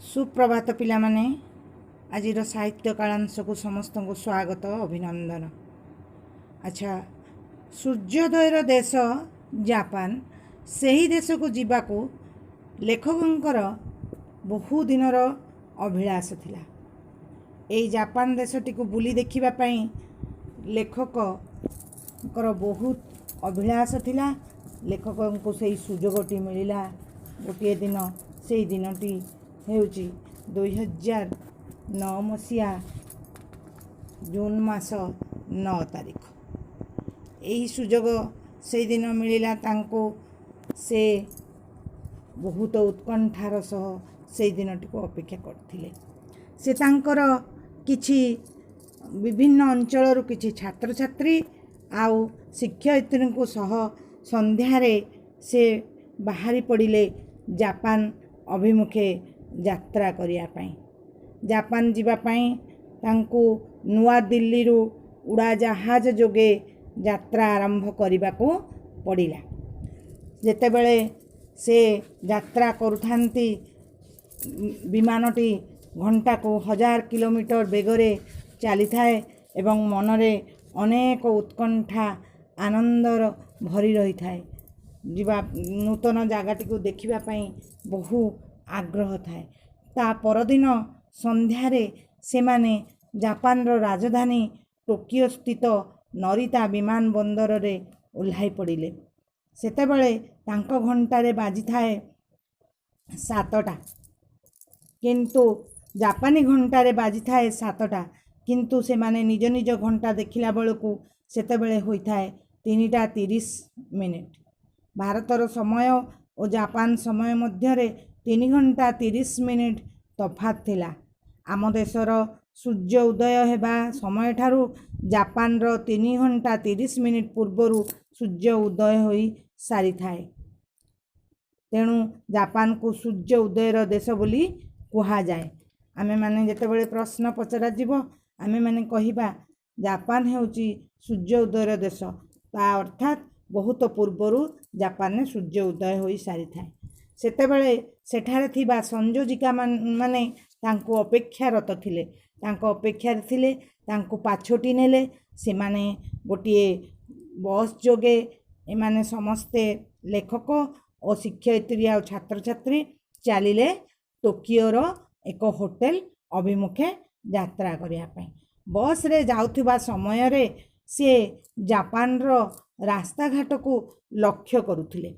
सुप्रभात पिला माने आज साहित्य कालांश को समस्त को स्वागत अभिनंदन। अच्छा, सूर्योदयर देश जापान से ही देश को जीवाकू लेखकंकर बहु दिनर अभिलाष थिला। एई जापान देशटी को बुली देखिबा पई लेखकर बहुत अभिलाष थिला। लेखक को सही सुजोगटी मिलिला। गोटे दिन से दिनटी हेउची 2009 मसीहा जून मास 9 तारिख। यही सुजोग से दिन मिलिला तांको। से बहुत उत्कंठार सह से दिनटी को अपेक्षा करथिले। से तांकर किछि विभिन्न अंचलरू किछि छात्र छात्री आउ शिक्षयित्री को सह संध्यारे से बाहरी पड़िले जापान अभिमुखे यात्रा करिया पई। जापान जीवा पई तांको नुआ दिल्ली रु उड़ा जहाज जोगे यात्रा आरंभ करने को पड़िला। जेतेबेले से यात्रा करुथांती विमानटी घंटा को 1000 किलोमीटर बेगरे चली थाए एवं मनरे अनेक उत्कंठा आनंदर भरी रही थाए। जीवा नूतन जगाटी को देखिबा पई बहु आग्रह थाए। ता परदिन संध्यारे से माने जापान रो राजधानी टोकियो स्थित नरिता विमान बंदर रे ओल्हाई पड़िले। सेतेबेले तांको घंटारे बाजी थाए 7टा, किंतु जापानी घंटारे बाजी थाए 7टा, किंतु से माने निज निज घंटा देखिला बेलकू सेतेबेले होई थाए 3:30 मिनिट। भारतर समय और जापान समय मध्यरे 3 घंटा 30 मिनिट तफात थिला। आम देशर सूर्य उदय हेबा समय ठारू जापान रो 3 घंटा 30 मिनिट पूर्वरु सूर्य उदय होई सारी थाए। तेणु जापान को सूर्य उदयर देश बोली कुहा जाए। आमे माने जेतेबेले प्रश्न पचरा जीवो आमे माने कहिबा जापान हेउची सूर्य उदयर देश। ता अर्थात बहुत पूर्वरु जापान ने सूर्य उदय होई सारी थाए। सेतेबेले सेठारे थिबा संयोजिका माने तांको अपेक्षारत थिले। तांको अपेक्षार थिले, तांको पाछोटी नेले। से माने गोटिए बस जोगे एमाने समस्ते लेखक और शिक्षयित्री और छात्र छात्री चलिले टोकियोर एक होटेल अभिमुखे यात्रा करिया पई। बस रे जाउथिबा समय रे से जापान रो रास्ता घाट को लक्ष्य करुथिले।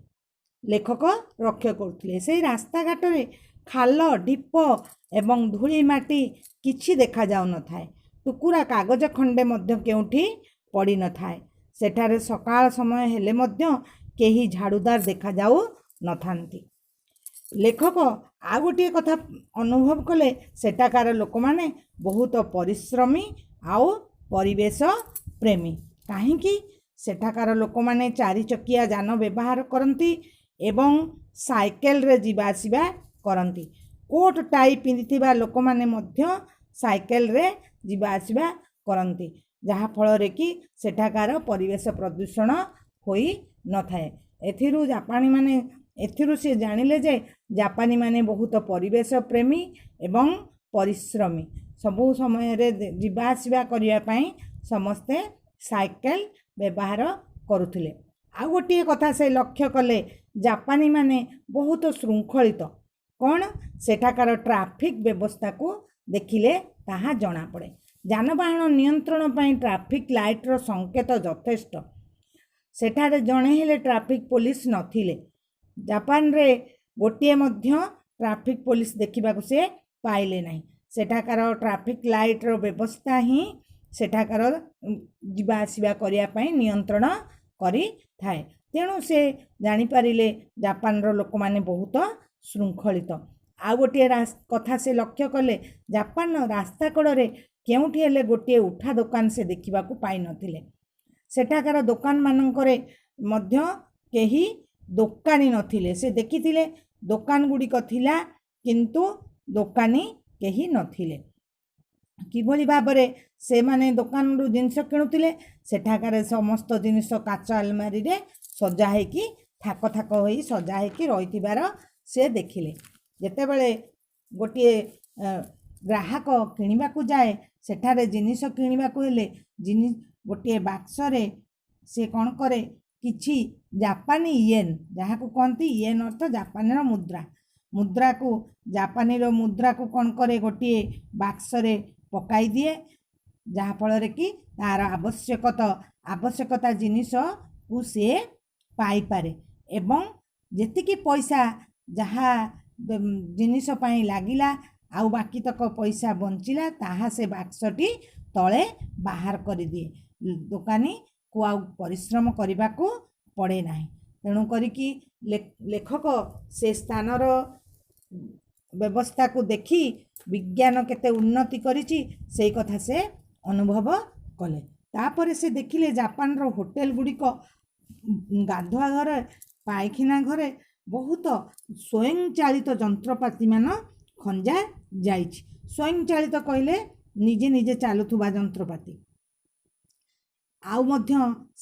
लेखक लक्ष्य करुथिले से रास्ता घाट रे खाल ढीप एवं धूली माटी किछि देखा जाउ न थाए। टुकुरा कागज खंडे मध्य केउठी पड़ी न थाए। सेठारे सकाळ समय हेले मध्य केही झाड़ूदार देखा जाउ न थांती। लेखक आ गोटे कथा अनुभव कले सेठाकार लोक माने बहुत परिश्रमी आउ परिवेश प्रेमी। काहेकि सेठाकार लोक माने 4 चकिया जान व्यवहार करती एवं साइकेल रे जीवा आसीबा करती। कोट टाई पिंधिथिबा लोक माने मध्य साइकेल रे जीवा आसीबा करती, जहा फल रे कि सेठाकार परिवेश प्रदूषण होई न थाए। एथिरु जापानी माने एथिरु से जानिले जे जापानी माने बहुत परिवेश प्रेमी एवं परिश्रमी। सबु समय रे जीवा आसीबा करिया पई समस्ते साइकेल व्यवहार करुथिले। आ गोटे कथा से लक्ष्य कले जापानी माने बहुत श्रृंखलित। कौन सेठाकार ट्राफिक व्यवस्था को देखिले ताहा जना पड़े। जानवाहन नियंत्रण पई ट्राफिक लाइट रो संकेत यथेष्ट। सेठारे जणे हेले ट्राफिक पुलिस नथिले। जापान रे गोटे मध्य ट्राफिक पुलिस देखिबा को से पाइले नाही। सेठाकार ट्राफिक लाइट रो व्यवस्था ही सेठाकार जीवा आसीबा करिया पई नियंत्रण करी थाए। तेणु से जानी पारिले जापान रो लोक माने बहुत श्रृंखलित। आ गोटे कथा से लक्ष्य कले जापान रास्ता कड़े केउठी हेले गोटे उठा दुकान से देखिबा को पाई नथिले। सेठाकार दुकान मानकरे मध्य केही दोकानी नथिले। से देखिथिले दुकान गुडी को थिला, किंतु दोकानी केही नथिले। किभली भाबरे से माने दुकान रु जिनिस किणुथिले। सेठाकार समस्त जिनिस काच अलमारी रे सजा हेकी थाक थाक होई सजा हेकी रहिथिबार से देखिले। जेतेबेले ଗୋଟିଏ ଗ୍ରାହକ କିଣିବାକୁ ଯାଏ, ସେଠାରେ ଜିନିଷ କିଣିବାକୁ ହେଲେ ଗୋଟିଏ ବାକ୍ସରେ ସେ କ'ଣ କରେ, କିଛି ଜାପାନୀ ୟେନ୍, ଯାହାକୁ କହନ୍ତି ୟେନ୍ ଅର୍ଥ ଜାପାନୀର ମୁଦ୍ରାକୁ ଜାପାନୀର ମୁଦ୍ରାକୁ କ'ଣ କରେ, ଗୋଟିଏ ବାକ୍ସରେ ପକାଇ ଦିଏ, ଯାହାଫଳରେ କି ତା'ର ଆବଶ୍ୟକତା ଜିନିଷକୁ ସିଏ ପାଇପାରେ ଏବଂ ଯେତିକି ପଇସା ଯାହା ଜିନିଷ ପାଇଁ ଲାଗିଲା ଆଉ ବାକିତକ ପଇସା ବଞ୍ଚିଲା ତାହା ସେ ବାକ୍ସଟି ତଳେ ବାହାର କରିଦିଏ। ଦୋକାନୀକୁ ଆଉ ପରିଶ୍ରମ କରିବାକୁ ପଡ଼େ ନାହିଁ। ତେଣୁ କରିକି ଲେଖକ ସେ ସ୍ଥାନର ବ୍ୟବସ୍ଥାକୁ ଦେଖି ବିଜ୍ଞାନ କେତେ ଉନ୍ନତି କରିଛି ସେଇ କଥା ସେ ଅନୁଭବ କଲେ। ତାପରେ ସେ ଦେଖିଲେ ଜାପାନର ହୋଟେଲ ଗୁଡ଼ିକ ଗାଧୁଆ ଘରେ, ପାଇଖାନା ଘରେ ବହୁତ ସ୍ୱୟଂଚାଳିତ ଯନ୍ତ୍ରପାତିମାନ ଖଞ୍ଜା ଯାଇଛି। ସ୍ୱୟଂଚାଳିତ କହିଲେ ନିଜେ ନିଜେ ଚାଲୁଥିବା ଯନ୍ତ୍ରପାତି। ଆଉ ମଧ୍ୟ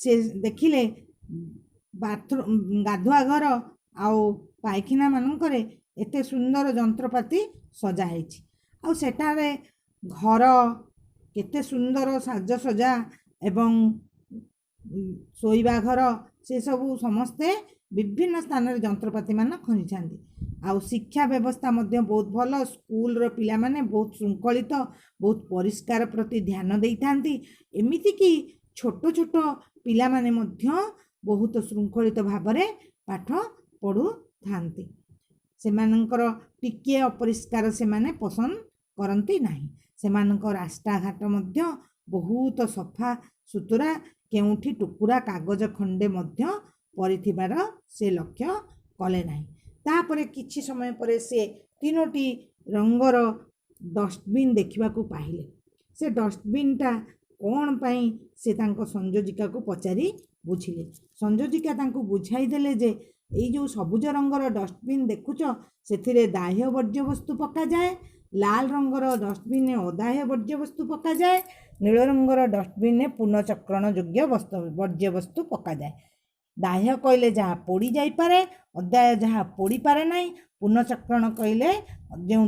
ସେ ଦେଖିଲେ ଗାଧୁଆ ଘର ଆଉ ପାଇଖାନା ମାନଙ୍କରେ ଏତେ ସୁନ୍ଦର ଯନ୍ତ୍ରପାତି ସଜା ହେଇଛି। ଆଉ ସେଠାରେ ଘର କେତେ ସୁନ୍ଦର ସାଜସଜା ଏବଂ ଶୋଇବା ଘର, ସେସବୁ ସମସ୍ତେ ବିଭିନ୍ନ ସ୍ଥାନରେ ଯନ୍ତ୍ରପାତିମାନ ଖଞ୍ଜିଛନ୍ତି। ଆଉ ଶିକ୍ଷା ବ୍ୟବସ୍ଥା ମଧ୍ୟ ବହୁତ ଭଲ। ସ୍କୁଲର ପିଲାମାନେ ବହୁତ ଶୃଙ୍ଖଳିତ, ବହୁତ ପରିଷ୍କାର ପ୍ରତି ଧ୍ୟାନ ଦେଇଥାନ୍ତି। ଏମିତିକି ଛୋଟ ଛୋଟ ପିଲାମାନେ ମଧ୍ୟ ବହୁତ ଶୃଙ୍ଖଳିତ ଭାବରେ ପାଠ ପଢ଼ୁଥାନ୍ତି। ସେମାନଙ୍କର ଟିକିଏ ଅପରିଷ୍କାର ସେମାନେ ପସନ୍ଦ କରନ୍ତି ନାହିଁ। ସେମାନଙ୍କ ରାସ୍ତାଘାଟ ମଧ୍ୟ ବହୁତ ସଫା ସୁତୁରା, କେଉଁଠି ଟୁକୁରା କାଗଜ ଖଣ୍ଡେ ମଧ୍ୟ ପଡ଼ିଥିବାର ସେ ଲକ୍ଷ୍ୟ କଲେ ନାହିଁ। ତାପରେ କିଛି ସମୟ ପରେ ସେ 3ଟି ରଙ୍ଗର ଡଷ୍ଟବିନ୍ ଦେଖିବାକୁ ପାଇଲେ। ସେ ଡଷ୍ଟବିନ୍ଟା କ'ଣ ପାଇଁ ସେ ତାଙ୍କ ସଂଯୋଜିକାକୁ ପଚାରି ବୁଝିଲେ। ସଂଯୋଜିକା ତାଙ୍କୁ ବୁଝାଇ ଦେଲେ ଯେ ଏଇ ଯେଉଁ ସବୁଜ ରଙ୍ଗର ଡଷ୍ଟବିନ୍ ଦେଖୁଛ, ସେଥିରେ ଦାହ୍ୟ ବର୍ଜ୍ୟବସ୍ତୁ ପକାଯାଏ, ଲାଲ ରଙ୍ଗର ଡଷ୍ଟବିନ୍ରେ ଅଦାହ୍ୟ ବର୍ଜ୍ୟବସ୍ତୁ ପକାଯାଏ, ନୀଳ ରଙ୍ଗର ଡଷ୍ଟବିନ୍ରେ ପୁନଃଚକ୍ରଣ ଯୋଗ୍ୟ ବର୍ଜ୍ୟବସ୍ତୁ ପକାଯାଏ। ଦାହ୍ୟ କହିଲେ ଯାହା ପୋଡ଼ି ଯାଇପାରେ, ଅଦାହ୍ୟ ଯାହା ପୋଡ଼ିପାରେ ନାହିଁ, ପୁନଃଚକ୍ରଣ କହିଲେ ଯେଉଁ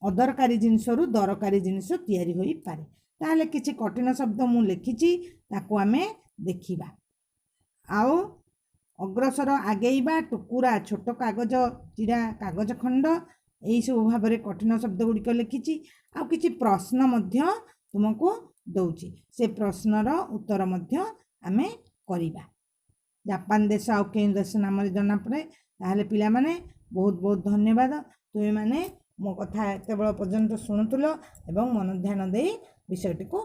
ଅଦରକାରୀ ଜିନିଷରୁ ଦରକାରୀ ଜିନିଷ ତିଆରି ହୋଇପାରେ। ତାହେଲେ କିଛି କଠିନ ଶବ୍ଦ ମୁଁ ଲେଖିଛି, ତାକୁ ଆମେ ଦେଖିବା। ଆଉ ଅଗ୍ରସର, ଆଗେଇବା, ଟୁକୁରା, ଛୋଟ କାଗଜ, ଚିରା କାଗଜ ଖଣ୍ଡ, ଏହିସବୁ ଭାବରେ କଠିନ ଶବ୍ଦ ଗୁଡ଼ିକ ଲେଖିଛି। ଆଉ କିଛି ପ୍ରଶ୍ନ ମଧ୍ୟ ତୁମକୁ ଦେଉଛି, ସେ ପ୍ରଶ୍ନର ଉତ୍ତର ମଧ୍ୟ ଆମେ କରିବା। ଜାପାନ ଦେଶ ଆଉ କେଉଁ ଦେଶ ନାମରେ ଜଣାପଡ଼େ। ତାହେଲେ ପିଲାମାନେ ବହୁତ ବହୁତ ଧନ୍ୟବାଦ। ତୁମେମାନେ ମୋ କଥା ଏତେବେଳ ପର୍ଯ୍ୟନ୍ତ ଶୁଣୁଥିଲ ଏବଂ ମନ ଧ୍ୟାନ ଦେଇ ବିଷୟଟିକୁ